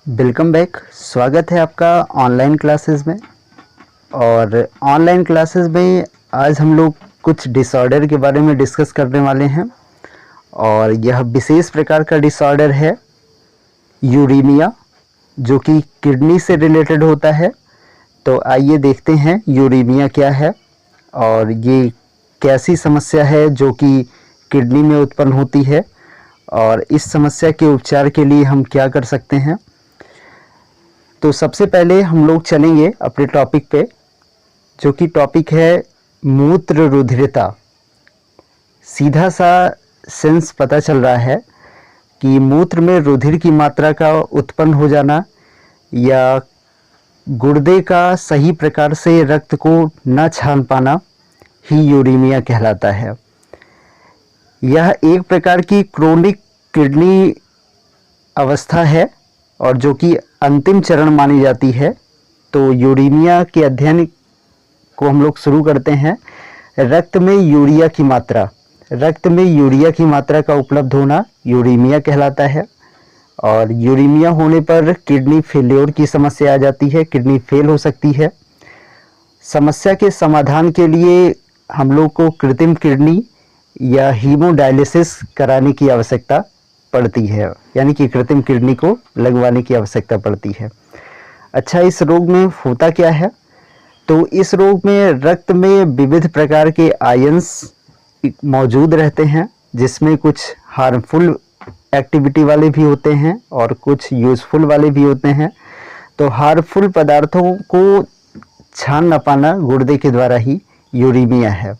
Welcome back. स्वागत है आपका ऑनलाइन क्लासेस में। और ऑनलाइन क्लासेस में आज हम लोग कुछ डिसऑर्डर के बारे में डिस्कस करने वाले हैं और यह विशेष प्रकार का डिसऑर्डर है यूरेमिया, जो कि किडनी से रिलेटेड होता है। तो आइए देखते हैं यूरेमिया क्या है और ये कैसी समस्या है जो कि किडनी में उत्पन्न होती है और इस समस्या के उपचार के लिए हम क्या कर सकते हैं। तो सबसे पहले हम लोग चलेंगे अपने टॉपिक पे, जो कि टॉपिक है मूत्र रुधिरता। सीधा सा सेंस पता चल रहा है कि मूत्र में रुधिर की मात्रा का उत्पन्न हो जाना या गुर्दे का सही प्रकार से रक्त को न छान पाना ही यूरेमिया कहलाता है। यह एक प्रकार की क्रोनिक किडनी अवस्था है और जो कि अंतिम चरण मानी जाती है। तो यूरेमिया के अध्ययन को हम लोग शुरू करते हैं। रक्त में यूरिया की मात्रा का उपलब्ध होना यूरेमिया कहलाता है और यूरेमिया होने पर किडनी फेल्योर की समस्या आ जाती है, किडनी फेल हो सकती है। समस्या के समाधान के लिए हम लोग को कृत्रिम किडनी या हीमोडायलिसिस कराने की आवश्यकता पड़ती है, यानी कि कृत्रिम किडनी को लगवाने की आवश्यकता पड़ती है। अच्छा, इस रोग में होता क्या है? तो इस रोग में रक्त में विविध प्रकार के आयंस मौजूद रहते हैं, जिसमें कुछ हार्मफुल एक्टिविटी वाले भी होते हैं और कुछ यूज़फुल वाले भी होते हैं। तो हार्मफुल पदार्थों को छान न पाना गुर्दे के द्वारा ही यूरेमिया है।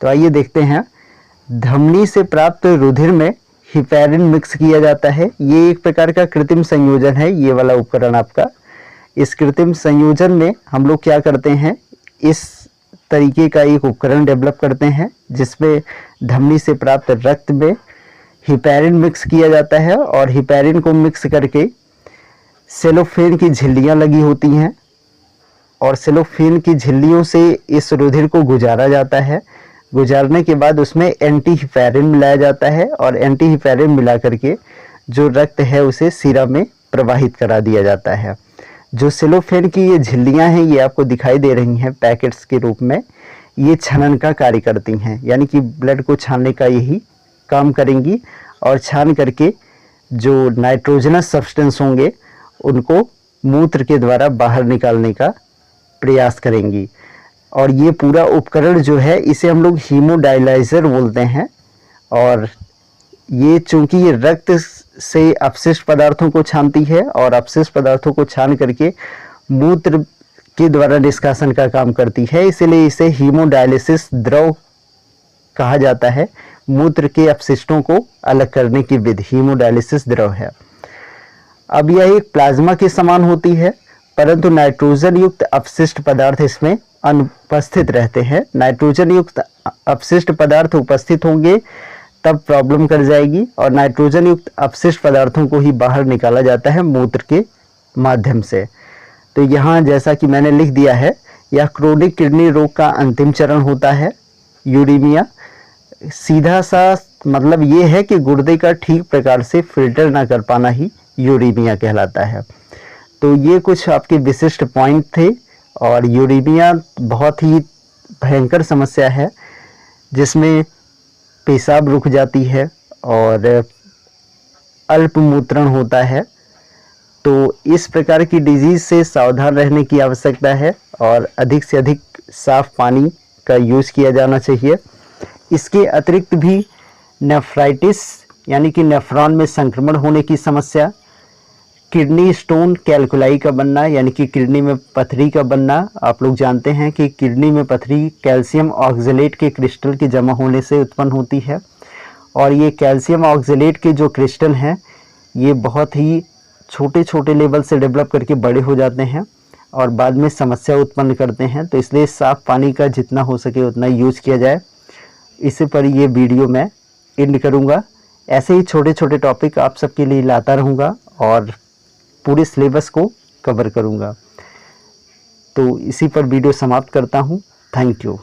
तो आइए देखते हैं। धमनी से प्राप्त रुधिर में हिपैरिन मिक्स किया जाता है। ये एक प्रकार का कृत्रिम संयोजन है, ये वाला उपकरण आपका। इस कृत्रिम संयोजन में हम लोग क्या करते हैं, इस तरीके का एक उपकरण डेवलप करते हैं जिसमें धमनी से प्राप्त रक्त में हिपैरिन मिक्स किया जाता है और हिपैरिन को मिक्स करके सेलोफेन की झिल्लियाँ लगी होती हैं और सेलोफेन की झिल्लियों से इस रुधिर को गुजारा जाता है। गुजारने के बाद उसमें एंटी हिपैरिन मिलाया जाता है और एंटी हिपैरिन मिला करके जो रक्त है उसे सिरा में प्रवाहित करा दिया जाता है। जो सेलोफेन की ये झिल्लियाँ हैं, ये आपको दिखाई दे रही हैं पैकेट्स के रूप में, ये छनन का कार्य करती हैं, यानी कि ब्लड को छानने का यही काम करेंगी और छान करके जो नाइट्रोजनस सब्सटेंस होंगे उनको मूत्र के द्वारा बाहर निकालने का प्रयास करेंगी। और ये पूरा उपकरण जो है इसे हम लोग हीमोडायलाइजर बोलते हैं। और ये चूंकि ये रक्त से अपशिष्ट पदार्थों को छानती है और अपशिष्ट पदार्थों को छान करके मूत्र के द्वारा निष्कासन का काम करती है, इसलिए इसे हीमोडायलिसिस द्रव कहा जाता है। मूत्र के अपशिष्टों को अलग करने की विधि हीमोडायलिसिस द्रव है। अब यह एक प्लाज्मा के समान होती है, परंतु नाइट्रोजन युक्त अपशिष्ट पदार्थ इसमें अनुपस्थित रहते हैं। नाइट्रोजन युक्त अपशिष्ट पदार्थ उपस्थित होंगे तब प्रॉब्लम कर जाएगी और नाइट्रोजन युक्त अपशिष्ट पदार्थों को ही बाहर निकाला जाता है मूत्र के माध्यम से। तो यहाँ जैसा कि मैंने लिख दिया है, यह क्रोनिक किडनी रोग का अंतिम चरण होता है यूरेमिया। सीधा सा मतलब ये है कि गुर्दे का ठीक प्रकार से फिल्टर ना कर पाना ही यूरेमिया कहलाता है। तो ये कुछ आपके विशिष्ट पॉइंट थे। और यूरेमिया बहुत ही भयंकर समस्या है जिसमें पेशाब रुक जाती है और अल्प मूत्रण होता है। तो इस प्रकार की डिजीज़ से सावधान रहने की आवश्यकता है और अधिक से अधिक साफ पानी का यूज़ किया जाना चाहिए। इसके अतिरिक्त भी नेफ्राइटिस यानी कि नेफ्रॉन में संक्रमण होने की समस्या, किडनी स्टोन कैल्कुलाई का बनना यानी कि किडनी में पथरी का बनना। आप लोग जानते हैं कि किडनी में पथरी कैल्शियम ऑक्जेलेट के क्रिस्टल के जमा होने से उत्पन्न होती है और ये कैल्शियम ऑक्जेलेट के जो क्रिस्टल हैं ये बहुत ही छोटे छोटे लेवल से डेवलप करके बड़े हो जाते हैं और बाद में समस्या उत्पन्न करते हैं। तो इसलिए साफ़ पानी का जितना हो सके उतना यूज़ किया जाए। इसी पर ये वीडियो मैं एंड करूँगा। ऐसे ही छोटे छोटे टॉपिक आप सबके लिए लाता रहूँगा और पूरे सिलेबस को कवर करूँगा। तो इसी पर वीडियो समाप्त करता हूँ। Thank you.